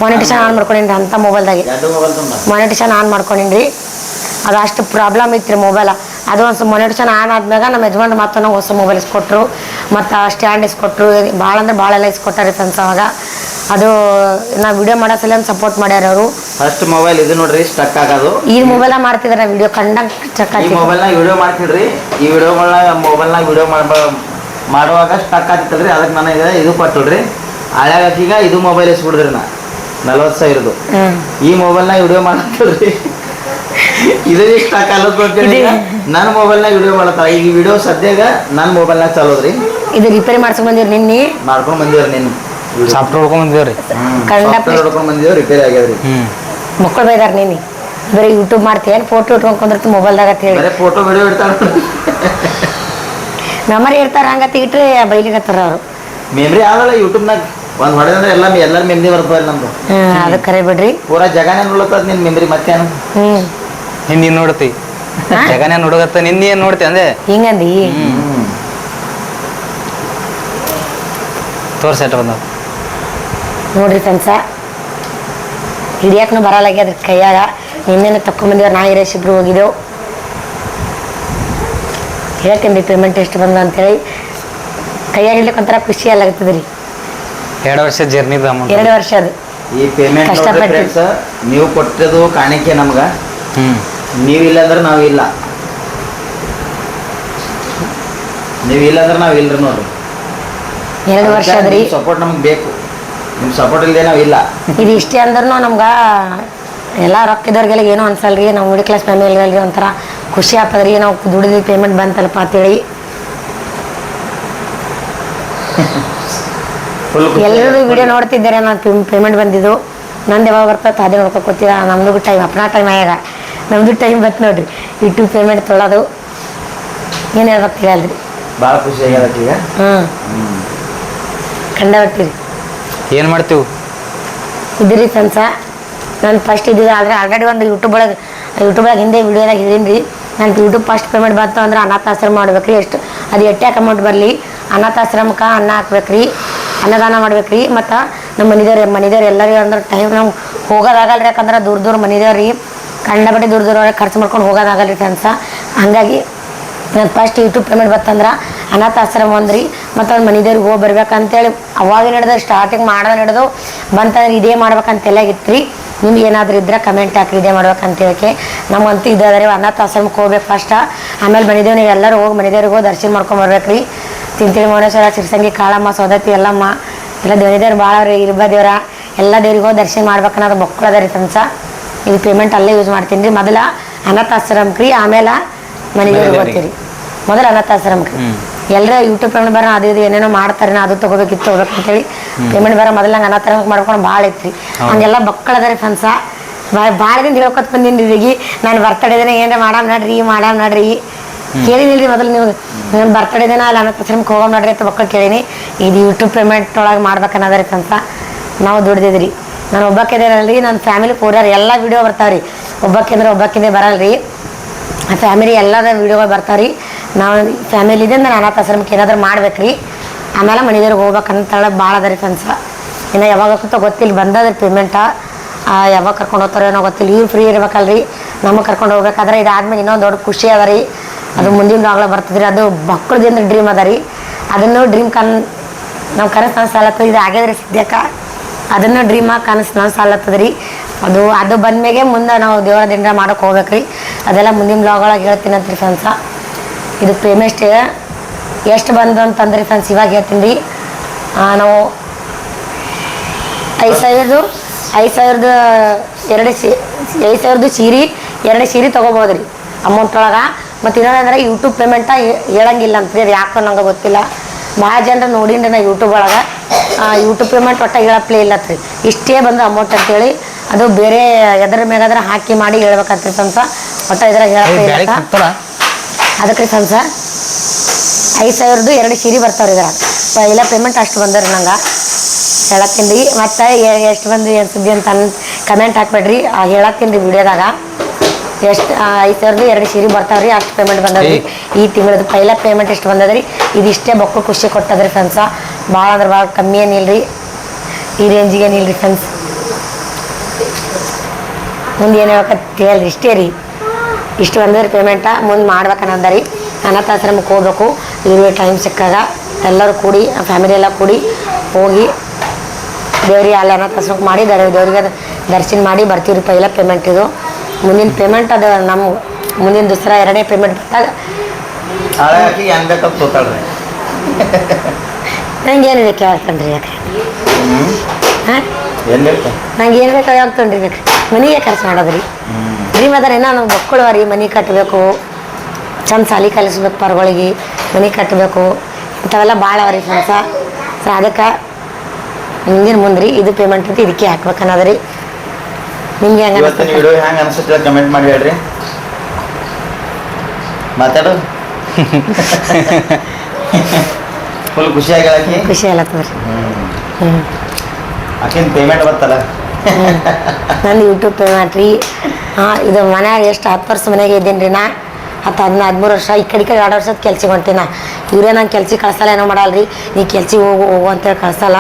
ಮಾನಿಟೇಷನ್ ಆನ್ ಮಾಡ್ಕೊಂಡೀನಿ ರೀ. ಅಂಥ ಮೊಬೈಲ್ದಾಗೆ ಮಾನಿಟೇಷನ್ ಆನ್ ಮಾಡ್ಕೊಂಡೀನಿ ರೀ. ಅದು ಅಷ್ಟು ಪ್ರಾಬ್ಲಮ್ ಇತ್ತು ರೀ ಮೊಬೈಲ. ಅದು ಒಂದು ಮಾನಿಟೇಷನ್ ಆನ್ ಆದ್ಮ್ಯಾಗ ನಮ್ಮ ಯಜಮಾನ್ರು ಮತ್ತು ನಾವು ಹೊಸ ಮೊಬೈಲ್ ಇಸ್ಕೊಟ್ರು, ಮತ್ತು ಸ್ಟ್ಯಾಂಡ್ ಇಸ್ಕೊಟ್ರು. ಭಾಳ ಅಂದ್ರೆ ಭಾಳ ಎಲ್ಲ ಇಸ್ಕೊಟ್ಟಾರೆ ಫ್ರೆಂಡ್ಸ್. ಅವಾಗ ಅದು ನಾವು ವಿಡಿಯೋ ಮಾಡೋ ಸಲ ಸಪೋರ್ಟ್ ಮಾಡ್ಯಾರ ಅವರು. ಫಸ್ಟ್ ಮೊಬೈಲ್ ಇದು ನೋಡ್ರಿ ಸ್ಟಕ್ ಆಗೋದು. ಈ ಮೊಬೈಲ ಮಾಡ್ತಿದ್ದಾರೆ ವಿಡಿಯೋ ಕಂಡಂಗೆ ಚೆಕ್ ಈ ಮೊಬೈಲ್ನಾಗ ವಿಡಿಯೋ ಮಾಡ್ತಿದ್ರಿ. ಈ ವಿಡಿಯೋಗಳನ್ನ ಮೊಬೈಲ್ನಾಗ ವಿಡಿಯೋ ಮಾಡುವಾಗ ಸ್ಟಕ್ ಆಗ್ತಿತ್ತಲ್ರಿ. ಅದಕ್ಕೆ ನನಗೆ ಇದು ಕೊಟ್ಟಲ್ರಿ ಹಳ್ಯಾಗೀಗ ಇದು ಮೊಬೈಲ್ ಇಸ್ಬಿಡ್ದ್ರಿ ನಾ 40,000. ಈ ಮೊಬೈಲ್ನಾಗ ವಿಡಿಯೋ ಮಾಡತ್ತಲ್ರಿ ಇದು ಸ್ಟಕ್ ಆಲೋದು ಅಂತೇಳಿ ನನ್ನ ಮೊಬೈಲ್ನಾಗ ವಿಡಿಯೋ ಮಾಡತ್ತ. ಈಗ ವಿಡಿಯೋ ಸದ್ಯಾಗ ನನ್ನ ಮೊಬೈಲ್ನಾಗ ಚಲೋದ್ರಿ. ಇದು ರಿಪೇರಿ ಮಾಡ್ಸ್ಕೊಂಡ್ ಬಂದಿರಿ ನಿನ್ನೆ ಮಾಡ್ಕೊಂಡು ಬಂದಿವ್ರಿ. ನಿನ್ನ ಸಾಫ್ಟ್ವೇರ್ ಹೊಡ್ಕೊಂಡ್ ಬಂದಿವ್ರಿ. ಹೊಡ್ಕೊಂಡು ಬಂದಿವ್ ರಿಪೇರಿ ಆಗ್ಯಾವ್ರಿ. ಮಕ್ಕಳು ಬೈದಾರ ನೀನು ಬರೀ ಯೂಟ್ಯೂಬ್ ಮಾಡ್ತೀಯ ಫೋಟೋ ಇಟ್ಕೊಂಡು ಕುಂದಿರ್ತಿ ಮೊಬೈಲ್ದಾಗ ಅಂತ ಹೇಳಿ. ಫೋಟೋ ವಿಡಿಯೋ ಇಡ್ತಾರ ಮೆಮರಿ ಇರ್ತಾರ ಹಂಗತಿ ಇಟ್ರೆ ಬೈಲಿಕತ್ತಾರ ಅವರು. ಮೆಮ್ರಿ ಆಗಲ್ಲ ಯೂಟ್ಯೂಬ್ನಾಗ ಒಂದು ಹೊಡೆದ್ರೆ ಎಲ್ಲರ ಮೆಮ್ರಿ ಬರ್ತದೆ ನಮ್ದು. ಅದು ಕರೆ ಬಿಡ್ರಿ. ಪೂರಾ ಜಗನೇ ನೋಡ್ಲತ್ತದ ನಿನ್ ಮೆಮ್ರಿ. ಮತ್ತೇನು ನೀನ್ ನೋಡ್ತಿ ಜಗನೇ ನೋಡಗತ್ತ ನಿನ್ನ ಏನ್ ನೋಡ್ತಿ ಅಂದೆ ಹಿಂಗಂದಿ. ತೋರ್ಸೆಟ್ ಬಂದವ ನೋಡ್ರಿ ಫ್ರೆಂಡ್ಸ, ಹಿಡಿಯಕ್ಕೂ ಬರಲ್ಲಾಗ್ಯದ ಕೈಯಾಗ. ನಿನ್ನೇನೆ ತಕೊಂಬಂದಿವ್ರು, ನಾ ಹಿರೇಶ್ ಇಬ್ರು ಹೋಗಿದ್ದೆವು. ಹೇಳ್ತೀನಿ ರೀ ಪೇಮೆಂಟ್ ಎಷ್ಟು ಬಂದ ಅಂತೇಳಿ. ಕೈಯಾಗ ಹಿಡ್ಲಿಕ್ಕೆ ಒಂಥರ ಖುಷಿ ಅಲ್ಲಾಗ್ತದೆ ರೀ. 2 ವರ್ಷ ಜರ್ನಿ 2 ವರ್ಷ ಅದು ಈ ಪೇಮೆಂಟ್ ಕಷ್ಟಪಟ್ಟು ನೀವು ಕೊಟ್ಟದು ಕಾಣಿಕೆ ನಮ್ಗೆ. ನೀವಿಲ್ಲ ಅಂದ್ರೆ ನಾವಿಲ್ಲ, ನೀವಿಲ್ಲ ಅಂದ್ರೆ ನಾವಿಲ್ರಿ ನೋಡ್ರಿ. 2 ವರ್ಷ ಅದ್ರಿ. ಸಪೋರ್ಟ್ ನಮ್ಗೆ ಬೇಕು. ನಿಮ್ಮ ಸಪೋರ್ಟ್ ಇಲ್ಲದೆ ನಾವಿಲ್ಲ. ಇದು ಇಷ್ಟೇ ಅಂದ್ರೂ ನಮ್ಗೆ ಎಲ್ಲ ರೊಕ್ಕಿದವ್ರಿಗೆಲ್ಲ ಏನೂ ಅನ್ಸಲ್ರಿ. ನಾವು ಮಿಡಲ್ ಕ್ಲಾಸ್ ಫ್ಯಾಮಿಲಿ ಒಂಥರ ಖುಷಿ ಆಗ್ತದ್ರಿ. ನಾವು ದುಡಿದು ಪೇಮೆಂಟ್ ಬಂತಲ್ಲಪ್ಪ ಅಂತೇಳಿ ಎಲ್ಲರೂ ವಿಡಿಯೋ ನೋಡ್ತಿದ್ದಾರೆ. ನಾನು ಪೇಮೆಂಟ್ ಬಂದಿದ್ದು ನಂದು ಯಾವಾಗ ಬರ್ತದೆ ಅದೇ ನೋಡ್ಕೊತೀರ. ನಮ್ದು ಟೈಮ್ ಅಪ್ನಾ ಟೈಮ್ ಆಗ ನಮ್ದು ಟೈಮ್ ಬತ್ತು ನೋಡ್ರಿ ಯೂಟ್ಯೂಬ್ ಪೇಮೆಂಟ್ ತೊಳೋದು. ಏನು ಹೇಳ್ಬೇಕು ಹೇಳಲ್ರಿ. ಭಾಳ ಖುಷಿ ಆಗ್ಯದ ಈಗ. ಕಂಡ ಬರ್ತೀರಿ. ಏನು ಮಾಡ್ತೀವಿ ಇದ್ರಿ ಫ್ರೆಂಡ್ಸ. ನಾನು ಫಸ್ಟ್ ಇದ್ದಿದ್ದು ಆದರೆ ಆಲ್ರೆಡಿ ಒಂದು ಯೂಟ್ಯೂಬ್ ಒಳಗೆ ಹಿಂದೆ ವಿಡಿಯೋದಾಗ ಇದೀನಿ ರೀ. ನಾನು ಯೂಟ್ಯೂಬ್ ಫಸ್ಟ್ ಪೇಮೆಂಟ್ ಬಂತು ಅಂದ್ರೆ ಅನಾಥಾಶ್ರಮ ಮಾಡ್ಬೇಕು ರೀ. ಎಷ್ಟು ಅದು ಎಟ್ಯಾಕೆ ಅಮೌಂಟ್ ಬರಲಿ, ಅನಾಥಾಶ್ರಮಕ್ಕೆ ಅನ್ನ ಹಾಕ್ಬೇಕು ರೀ, ಅನ್ನದಾನ ಮಾಡ್ಬೇಕು ರೀ. ಮತ್ತು ನಮ್ಮ ಮನೆದೇವ್ರು ಎಲ್ಲರಿಗೂ ಅಂದ್ರೆ ಟೈಮ್ ನಾವು ಹೋಗೋದಾಗಲ್ಲ ರೀ. ಯಾಕಂದ್ರೆ ದೂರ ಮನೆದೇವ್ರು ರೀ, ಕಂಡಬಟ್ಟೆ ದೂರ ಖರ್ಚು ಮಾಡ್ಕೊಂಡು ಹೋಗೋದಾಗಲ್ಲ ರೀ ಫ್ರೆಂಡ್ಸ. ಹಾಗಾಗಿ ನಾನು ಫಸ್ಟ್ ಯೂಟ್ಯೂಬ್ ಪೇಮೆಂಟ್ ಬತ್ತಂದ್ರೆ ಅನಾಥಾಶ್ರಮ ಅಂದ್ರಿ ಮತ್ತು ಅವ್ನು ಮನೆದೇವ್ರಿಗೆ ಹೋಗಿ ಬರ್ಬೇಕಂತೇಳಿ ಅವಾಗ ನಡೆದು ಸ್ಟಾರ್ಟಿಂಗ್ ಮಾಡೋದು ನಡೆದು ಬಂತಂದ್ರೆ ಇದೇ ಮಾಡ್ಬೇಕಂತೆಲ್ಲ ಇತ್ತು ರೀ. ನಿಮ್ಗೆ ಏನಾದರೂ ಇದ್ರೆ ಕಮೆಂಟ್ ಹಾಕಿ ಇದೇ ಮಾಡ್ಬೇಕಂತೇಳಕ್ಕೆ. ನಮಗಂತೂ ಇದಾದ್ರೆ ಅನಾಥಾಶ್ರಮಕ್ಕೆ ಹೋಗ್ಬೇಕು ಫಸ್ಟ್. ಆಮೇಲೆ ಮನೆದೇವ್ರಿಗೆ ಎಲ್ಲರೂ ಹೋಗಿ ಮನೆದೇವ್ರಿಗೆ ಹೋಗಿ ದರ್ಶನ ಮಾಡ್ಕೊಂಬರ್ಬೇಕು ರೀ. ತಿಂತಿಳಿ ಮೌನೇಶ್ವರ, ಸಿರ್ಸಂಗಿ, ಕಾಳಮ್ಮ, ಸೌದತ್ತಿ, ಎಲ್ಲಮ್ಮ ಎಲ್ಲ ದೇವ್ರು ಭಾಳ ರೀ. ಇರ್ಬ ದೇವ್ರ ಎಲ್ಲ ದೇವ್ರಿಗೆ ಹೋಗಿ ದರ್ಶನ ಮಾಡ್ಬೇಕನ್ನೋದು ಮಕ್ಕಳು ಅದ ರೀ ಫ್ರೆಂಡ್ಸ. ಇದು ಪೇಮೆಂಟ್ ಅಲ್ಲೇ ಯೂಸ್ ಮಾಡ್ತೀನಿ ರೀ. ಮೊದಲ ಅನಾಥಾಶ್ರಮಕ್ಕೆ ರೀ, ಆಮೇಲೆ ಮನೆದೇವ್ರಿಗೆ ಹೋಗ್ತೀರಿ. ಮೊದಲು ಅನಾಥಾಶ್ರಮಕ್ಕೆ ಎಲ್ಲರೂ ಯೂಟ್ಯೂಬ್ ಪೇಮೆಂಟ್ ಬರೋ ಅದು ಇದು ಏನೇನೋ ಮಾಡ್ತಾರೆ. ಅದು ತೊಗೋಬೇಕಿತ್ತು ತೊಗೋಬೇಕಂತೇಳಿ ಪೇಮೆಂಟ್ ಬರೋ ಮೊದಲು ನಂಗೆ ಅನಾಥಾಶ್ರಮಕ್ಕೆ ಮಾಡ್ಕೊಂಡು ಭಾಳ ಐತ್ರಿ. ಹಂಗೆಲ್ಲ ಮಕ್ಕಳು ಅದ ರೀ ಫ್ರೆಂಡ್ಸ. ಭಾಳ ದಿನ ಹೇಳ್ಕೊತ ಬಂದೀನಿ ರೀ. ನಾನು ಬರ್ತಡೇ ದಿನ ಏನಾರ ಮಾಡಾಮ್ ನಡ್ರಿ ಕೇಳಿನಿಲ್ರಿ. ಮೊದಲು ನೀವು ನನ್ನ ಬರ್ತಡೇ ದಿನ ಅಲ್ಲಿ ಅನಾಥಾಶ್ರಮಕ್ಕೆ ಹೋಗೋ ನೋಡ್ರಿ ಅಂತ ಮಕ್ಕಳು ಕೇಳೀನಿ. ಇದು ಯೂಟ್ಯೂಬ್ ಪೇಮೆಂಟ್ ಒಳಗೆ ಮಾಡ್ಬೇಕನ್ನೋದ್ರಿ ಅಂತ ನಾವು ದುಡ್ದಿದ್ರಿ. ನಾನು ಒಬ್ಬಕ್ಕಿದೇನಲ್ರಿ, ನನ್ನ ಫ್ಯಾಮಿಲಿ ಪೂರ ಎಲ್ಲ ವೀಡಿಯೋ ಬರ್ತಾವ್ರಿ. ಒಬ್ಬಕ್ಕಿಂದೆ ಬರಲ್ರಿ. ಆ ಫ್ಯಾಮಿಲಿ ಎಲ್ಲರ ವೀಡಿಯೋಗಳು ಬರ್ತಾವ್ರಿ. ನಾವು ಫ್ಯಾಮಿಲಿದೆ ನಾನು ಅನಾಥಾಶ್ರಮಕ್ಕೆ ಏನಾದರೂ ಮಾಡ್ಬೇಕು ರೀ. ಆಮೇಲೆ ಮನೆದೇವ್ರಿಗೆ ಹೋಗ್ಬೇಕಂತ ಭಾಳ ಅದ ರೀ ಫ್ರೆಂಡ್ಸ. ಇನ್ನು ಯಾವಾಗ ಗೊತ್ತಿಲ್ಲ ಬಂದದ್ರಿ ಪೇಮೆಂಟ. ಯಾವಾಗ ಕರ್ಕೊಂಡು ಹೋಗ್ತಾರೋ ಏನೋ ಗೊತ್ತಿಲ್ಲ. ಇವ್ರು ಫ್ರೀ ಇರ್ಬೇಕಲ್ರಿ, ನಮಗೆ ಕರ್ಕೊಂಡು ಹೋಗ್ಬೇಕಾದ್ರೆ. ಇದಾದ್ಮೇಲೆ ಇನ್ನೊಂದು ದೊಡ್ಡ ಖುಷಿ ಅದ ರೀ. ಅದು ಮುಂದಿನ ಭಾಗಲ ಬರ್ತದ್ರಿ. ಅದು ಮಕ್ಕಳದಿಂದ ಡ್ರೀಮ್ ಅದ ರೀ. ಅದನ್ನು ಡ್ರೀಮ್ ನಮ್ಮ ಕನಸು ನಾನು ಸಾಲತ್ತದ ಇದು ಆಗ್ಯದ್ರಿ ಸದ್ಯಕ್ಕೆ ಅದನ್ನು ಡ್ರೀಮಾಗಿ ಕನಸು ನಾನು ಸಾಲತ್ತದ ರೀ ಅದು ಬಂದ್ಮೇಲೆ ಮುಂದೆ ನಾವು ದೇವರ ದಿಂಡ ಮಾಡೋಕೆ ಹೋಗ್ಬೇಕ್ರಿ ಅದೆಲ್ಲ ಮುಂದಿನ ಬ್ಲಾಗೊಳಗೆ ಹೇಳ್ತೀನಿ ಅಂತ್ರಿ ಫ್ರೆಂಡ್ಸ ಇದು ಪೇಮೆಂಟ್ ಎಷ್ಟು ಬಂದು ಅಂತಂದ್ರಿ ಫ್ರೆಂಡ್ಸ್ ಇವಾಗ ಹೇಳ್ತೀನಿ ರೀ ನಾವು 5,000 ಸೀರೆ 2 ಸೀರೆ ತೊಗೋಬೋದು ರೀ ಅಮೌಂಟ್ ಒಳಗೆ ಮತ್ತು ಇನ್ನೊಂದಂದ್ರೆ ಯೂಟ್ಯೂಬ್ ಪೇಮೆಂಟ ಹೇಳಂಗಿಲ್ಲ ಅಂತ್ರಿ ಅದು ಯಾಕೋ ನಂಗೆ ಗೊತ್ತಿಲ್ಲ ಭಾಳ ಜನರು ನೋಡಿನ್ರಿ ನಾ ಯೂಟ್ಯೂಬ್ ಒಳಗೆ ಯೂಟ್ಯೂಬ್ ಪೇಮೆಂಟ್ ಒಟ್ಟು ಹೇಳಪ್ಲೇ ಇಲ್ಲತ್ರಿ ಇಷ್ಟೇ ಬಂದು ಅಮೌಂಟ್ ಅಂತೇಳಿ ಅದು ಬೇರೆ ಎದ್ರ ಮೇಗಾದ್ರೆ ಹಾಕಿ ಮಾಡಿ ಹೇಳ್ಬೇಕಂತ್ರಿ ಫ್ರೆಂಡ್ಸ ಒಟ್ಟು ಇದ್ರಾಗ ಹೇಳಪ್ಲೇ ಇಲ್ಲ ಅದಕ್ಕೆ ರೀ ಫ್ರೆಂಡ್ಸ 5,000 2 ಸೀರೆ ಬರ್ತಾವ್ರಿ ಇದ್ರಾಗ ಇಲ್ಲ ಪೇಮೆಂಟ್ ಅಷ್ಟು ಬಂದವ್ರಿ ನಂಗೆ ಹೇಳತ್ತೀನಿ ರೀ ಮತ್ತು ಎಷ್ಟು ಬಂದು ಏನು ಸುದ್ದಿ ಅಂತ ಕಮೆಂಟ್ ಹಾಕ್ಬೇಡ್ರಿ ಹೇಳತ್ತೀನಿ ರೀ ವಿಡಿಯೋದಾಗ ಎಷ್ಟು 5,000 2 ಸೀರೆ ಬರ್ತಾವ್ರಿ ಅಷ್ಟು ಪೇಮೆಂಟ್ ಬಂದದ್ರಿ ಈ ತಿಂಗಳದ್ದು ಪೈಲ ಪೇಮೆಂಟ್ ಎಷ್ಟು ಬಂದದ್ರಿ ಇದಿಷ್ಟೇ ಬಕ್ಕು ಖುಷಿ ಕೊಟ್ಟದ್ರಿ ಫ್ರೆಂಡ್ಸ ಭಾಳ ಅಂದ್ರೆ ಭಾಳ ಕಮ್ಮಿ ಏನಿಲ್ರಿ ಈ ರೇಂಜಿಗೆ ಏನಿಲ್ರಿ ಫ್ರೆಂಡ್ಸ್ ಮುಂದೆ ಏನು ಹೇಳ್ಬೇಕಂತ ಹೇಳ್ರಿ ಇಷ್ಟೇ ರೀ ಇಷ್ಟು ಬಂದದ್ರಿ ಪೇಮೆಂಟ ಮುಂದೆ ಮಾಡ್ಬೇಕನ್ನೋದ ರೀ ಅನಾಥಾಶ್ರಮಕ್ಕೆ ಹೋಗ್ಬೇಕು ಇರುವೆ ಟೈಮ್ ಸಿಕ್ಕಾಗ ಎಲ್ಲರೂ ಕೂಡಿ ಫ್ಯಾಮಿಲಿ ಎಲ್ಲ ಕೂಡಿ ಹೋಗಿ ದೇವ್ರಿಗೆ ಅಲ್ಲಿ ಅನಾಥಾಶ್ರಮಕ್ಕೆ ಮಾಡಿ ದೇವ್ರಿಗೆ ದರ್ಶನ ಮಾಡಿ ಬರ್ತೀವಿ ರೀ ಪೈಲ ಪೇಮೆಂಟ್ ಇದು ಮುಂದಿನ ಪೇಮೆಂಟ್ ಅದು ನಮ್ಮ ಮುಂದಿನ ದಸರಾ 2ನೇ ಪೇಮೆಂಟ್ ಬಂದಾಗ ನಂಗೆ ಏನು ಬೇಕು ಹೇಳ್ತಾನೆ ರೀ ಯಾಕೆ ಹಾಂ ನಂಗೆ ಏನು ಬೇಕು ಹೇಳ್ತಾನೆ ರೀ ಬೇಕು ಮನೆಗೆ ಖರ್ಚು ಮಾಡೋದ್ರಿ ಡ್ರೀಮ್ ಅದಾರ ಏನೋ ನಾವು ಮಕ್ಕಳು ರೀ ಮನೆ ಕಟ್ಟಬೇಕು ಚಂದ ಸಾಲಿ ಕಲಿಸ್ಬೇಕು ಪರ್ಗಳಿಗೆ ಮನೆ ಕಟ್ಟಬೇಕು ಇಂಥವೆಲ್ಲ ಭಾಳ ಅವ್ರಿ ಫ್ರೆಂಡ್ಸ ಸೊ ಅದಕ್ಕೆ ಹಿಂದಿನ ಮುಂದೆ ರೀ ಇದು ಪೇಮೆಂಟ್ ಅಂತ ಇದಕ್ಕೆ ಹಾಕ್ಬೇಕು ಅನ್ನೋದ್ರಿ ನಿಮ್ಗೆ ಹೆಂಗೆ ವಿಡಿಯೋ ಹೆಂಗೆ ಅನಿಸುತ್ತೆ ಕಮೆಂಟ್ ಮಾಡಿ ಹೇಳ್ರಿ ಮಾತಾಡು ಫುಲ್ ಖುಷಿ ಆಗ್ಯಾಳಕಿ ಖುಷಿ ಆಗತ್ತದ್ರಿ ಆಕಿನ ಪೇಮೆಂಟ್ ಬರ್ತಲ್ಲ ನಂದು ಯೂಟ್ಯೂಬ್ ಪೇಮೆಂಟ್ ರೀ ಇದು ಮನ್ಯಾಗ ಎಷ್ಟು 10 ವರ್ಷ ಮನೆಗೆ ಇದ್ದೀನಿ ರೀ ನಾ 13 ವರ್ಷ ಈ ಕಡೆ 2 ವರ್ಷದ ಕೆಲ್ಸಕ್ಕೆ ಹೊಂಟೀನಿ ಇವರೇ ನಂಗೆ ಕೆಲ್ಸಕ್ಕೆ ಕಳ್ಸಲ್ಲ ಏನೋ ಮಾಡಲ್ರಿ ನೀ ಕೆಲ್ಸಕ್ಕೆ ಹೋಗು ಅಂತೇಳಿ ಕಳ್ಸಲ್ಲ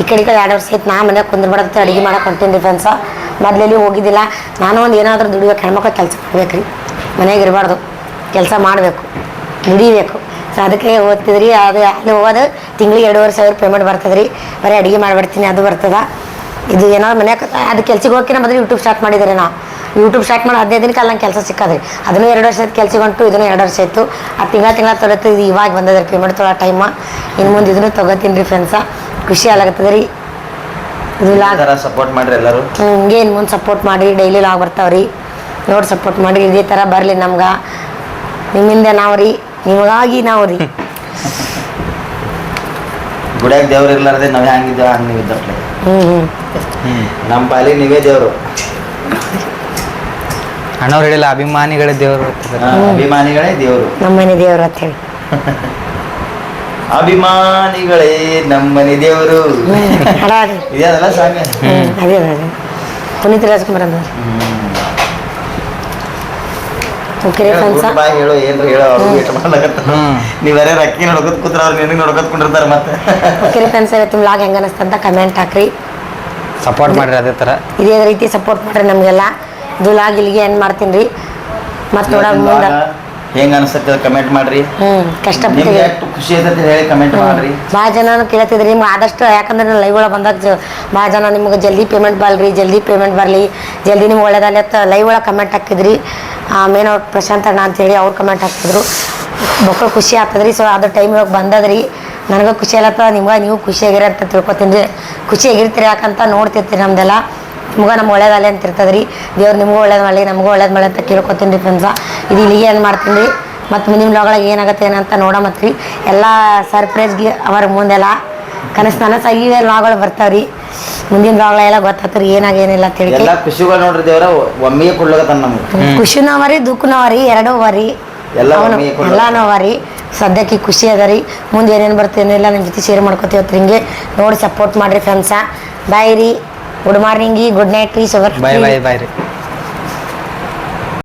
ಈ ಕಡೆ 2 ವರ್ಷ ಆಯ್ತು ನಾ ಮನ್ಯಾಗ ಕುಂದ್ರಬಾರ್ದು ಅಡುಗೆ ಮಾಡಕ್ಕೆ ಹೊಂಟೀನಿ ರೀ ಫ್ರೆಂಡ್ಸ ಮೊದಲೆಲ್ಲಿ ಹೋಗಿದ್ದಿಲ್ಲ ನಾನು ಒಂದು ಏನಾದರೂ ದುಡಿಬೇಕು ಹೆಣ್ಮಕ್ಳು ಕೆಲಸ ಮಾಡ್ಬೇಕು ರೀ ಮನೆಗೆ ಇರಬಾರ್ದು ಕೆಲಸ ಮಾಡಬೇಕು ದುಡಿಬೇಕು ಸೊ ಅದಕ್ಕೆ ಓದ್ತಿದ್ರಿ ಅದು ಅಲ್ಲಿ ಹೋಗೋದು ತಿಂಗಳಿಗೆ 2,500 ಪೇಮೆಂಟ್ ಬರ್ತದೆ ರೀ ಬರೀ ಅಡುಗೆ ಮಾಡಿಬಿಡ್ತೀನಿ ಅದು ಬರ್ತದೆ ಇದು ಏನಾದ್ರು ಮನ್ಯಾಗ ಅದು ಕೆಲ್ಸಕ್ಕೆ ಹೋಗಿ ಮೊದಲು ಯೂಟ್ಯೂಬ್ ಸ್ಟಾರ್ಟ್ ಮಾಡಿದ್ರಿ ನಾವು ಯೂಟ್ಯೂಬ್ ಸ್ಟಾರ್ಟ್ ಮಾಡಿ 15 ದಿನಕ್ಕೆ ಅಲ್ಲಿ ನಂಗೆ ಕೆಲಸ ಸಿಕ್ಕದ್ರಿ ಅದನ್ನು 2 ವರ್ಷದ ಕೆಲ್ಸಕ್ಕೆ ಹೊಂಟು ಇದನ್ನು 2 ವರ್ಷ ಆಯಿತು ಆ ತಿಂಗಳ ತೊಗೊಳ್ತು ಇದು ಇವಾಗ ಬಂದದ್ರಿ ಪೇಮೆಂಟ್ ತೊಗೊಳ್ಳೋ ಟೈಮ ಇನ್ನು ಮುಂದೆ ಇದನ್ನು ತೊಗೋತೀನಿ ರೀ ಫ್ರೆಂಡ್ಸ ಖುಷಿ ಆಗತ್ತದ ರೀ ಇದು ಲಾಗ್ ಸಪೋರ್ಟ್ ಮಾಡಿರಿ ಎಲ್ಲರೂ ಹಿಂಗೆ ಇನ್ನು ಮುಂದೆ ಸಪೋರ್ಟ್ ಮಾಡಿ ಡೈಲಿ ಲಾಗ್ ಬರ್ತಾವ್ರಿ ನೋಡಿ ಸಪೋರ್ಟ್ ಮಾಡಿ ಇದೇ ಥರ ಬರಲಿ ನಮ್ಗೆ ನಿಮ್ಮಿಂದ ನಾವು ರೀ ನಿಮಗಾಗಿ ನಾವು ರೀ ಗುಡಿಯಾಗ ದೇವ್ರು ಇರ್ಲಾರ್ದೆ ನಾವು ಹೆಂಗಿದ್ದೇವೆ ಹಂಗೆ ನೀವು ಇದ್ದಪ್ಲೆ ನಮ್ಮ ಪಾಲಿಗೆ ನೀವೇ ದೇವರು ಅಣ್ಣವ್ರು ಹೇಳಿಲ್ಲ ಅಭಿಮಾನಿಗಳೇ ದೇವರು ಅಭಿಮಾನಿಗಳೇ ದೇವರು ನಮ್ಮನೆ ದೇವ್ರು ಅಂತ ಹೇಳಿ ಅಭಿಮಾನಿಗಳೇ ನಮ್ಮನೆ ದೇವರು ಹಾಡಾಡ್ರಿ ಇದೇ ಅದಲ್ಲ ಸಾಂಗ್ ಅದೇ ಅದೇ ಪುನೀತ್ ರಾಜ್ಕುಮಾರ್ ಅಂದ ಓಕೆ ರೀ ಫ್ರೆಂಡ್ಸ ಬಾಯ್ ಹೇಳು ಏನು ಹೇಳೋ ಅವ್ರು ವೇಟ್ ಮಾಡ್ಲಾಗತ್ತ ನೀವು ಬೇರೆ ರಕ್ಕಿ ನೋಡ್ಕೊತ ಕೂತ್ರ ಅವ್ರು ನಿನಗೆ ನೋಡ್ಕೊತ ಕುಂಡಿರ್ತಾರೆ ಮತ್ತೆ ಓಕೆ ರೀ ಫ್ರೆಂಡ್ಸ್ ಇವತ್ತು ವ್ಲಾಗ್ ಹೆಂಗೆ ಅನಿಸ್ತು ಅಂತ ಕಮೆಂಟ್ ಹಾಕ್ರಿ ಸಪೋರ್ಟ್ ಮಾಡಿರಿ ಅದೇ ಥರ ಇದೇ ರೀತಿ ಸಪೋರ್ಟ್ ಮಾಡ್ರಿ ನಮಗೆಲ್ಲ ಇದು ವ್ಲಾಗ್ ಇಲ್ಲಿಗೆ ಏನು ಮಾಡ್ತೀನಿ ರೀ ಮತ್ತು ನೋಡ ಮುಂದೆ ಹೆಂಗೆ ಅನಿಸುತ್ತೆ ಕಮೆಂಟ್ ಮಾಡ್ರಿ ಕಷ್ಟಪಟ್ಟು ಎಷ್ಟು ಖುಷಿ ಐತೈತಿ ಹೇಳಿ ಕಮೆಂಟ್ ಮಾಡ್ರಿ ಭಾಳ ಜನ ಕೇಳ್ತಿದ್ರಿ ನಿಮ್ಗೆ ಆದಷ್ಟು ಯಾಕಂದ್ರೆ ನಾನು ಲೈವ್ ಒಳಗೆ ಬಂದಾಗ ಭಾಳ ಜನ ನಿಮ್ಗೆ ಜಲ್ದಿ ಪೇಮೆಂಟ್ ಬರಲಿ ಜಲ್ದಿ ನಿಮ್ಗೆ ಒಳ್ಳೇದಾಗಲಿ ಅಂತ ಲೈವ್ ಒಳಗೆ ಕಮೆಂಟ್ ಹಾಕಿದ್ರಿ ಮೇನ್ ಅವ್ರು ಪ್ರಶಾಂತ್ ಅಣ್ಣ ಅಂತೇಳಿ ಅವ್ರು ಕಮೆಂಟ್ ಹಾಕಿದ್ರು ಮಕ್ಕಳು ಖುಷಿ ಆಗ್ತದ್ರಿ ಸೊ ಅದು ಟೈಮ್ ಇವಾಗ ಬಂದದ್ರಿ ನನಗೆ ಖುಷಿ ಆಗತ್ತ ನಿಮ್ಗೆ ನೀವು ಖುಷಿಯಾಗಿರಿ ಅಂತ ತಿಳ್ಕೊತೀನಿ ರೀ ಖುಷಿಯಾಗಿರ್ತೀರಿ ಯಾಕಂತ ನೋಡ್ತಿರ್ತೀರಿ ನಮ್ದೆಲ್ಲ ನಿಮ್ಗೆ ನಮ್ಗೆ ಒಳ್ಳೇದಾಗಲಿ ಅಂತ ಇರ್ತದೆ ದೇವ್ರು ನಿಮಗೂ ಒಳ್ಳೇದು ಮಾಡಲಿ ನಮಗೂ ಒಳ್ಳೇದು ಮಾಡಲಿ ಅಂತ ಕೇಳ್ಕೊತೀನಿ ರೀ ಫ್ರೆಂಡ್ಸ ಇದು ಇಲ್ಲಿಗೆ ಏನು ಮಾಡ್ತೀನಿ ರೀ ಮತ್ತು ಮುಂದಿನ ಬ್ಲಾಗೊಳಗೆ ಏನಾಗುತ್ತೆ ಏನಂತ ನೋಡಮತ್ರಿ ರೀ ಎಲ್ಲ ಸರ್ಪ್ರೈಸ್ಗೆ ಅವ್ರ ಮುಂದೆಲ್ಲ ನನಸಾಗಿ ಬ್ಲಾಗ್ಗಳು ಬರ್ತಾವ್ರಿ ಮುಂದಿನ ಬ್ಲಾಗ್ಗಳ ಎಲ್ಲ ಗೊತ್ತಾಗ್ತರಿ ಏನಾಗೇನಿಲ್ಲ ಅಂತ ಹೇಳಿ ಎಲ್ಲ ಖುಷಿಗಳು ನೋಡ್ರಿ ದೇವ್ರ ಒಮ್ಮೆಗೆ ಕೊಡ್ಲಕತ್ತಾನ ನಮ್ಗೆ ಖುಷಿನೂ ಅವರಿ ದುಃಖನೂ ಅವರಿ ಎರಡೂ ಅವರಿ ಎಲ್ಲಾನು ಅವರಿ ಸದ್ಯಕ್ಕೆ ಖುಷಿ ಅದ ರೀ ಮುಂದೆ ಏನೇನು ಬರ್ತೇನಿಲ್ಲ ನಿಮ್ಮ ಜೊತೆ ಶೇರ್ ಮಾಡ್ಕೊತೀವತ್ತು ಹಿಂಗೆ ನೋಡಿ ಸಪೋರ್ಟ್ ಮಾಡಿರಿ ಫ್ರೆಂಡ್ಸ ಬಾಯ್ ರೀ ಗುಡ್ ಮಾರ್ನಿಂಗ್ ಗುಡ್ ನೈಟ್ ರೀ ಶುಭ ಬಾಯ್ ಬಾಯ್ ಬಾಯ್ ರೀ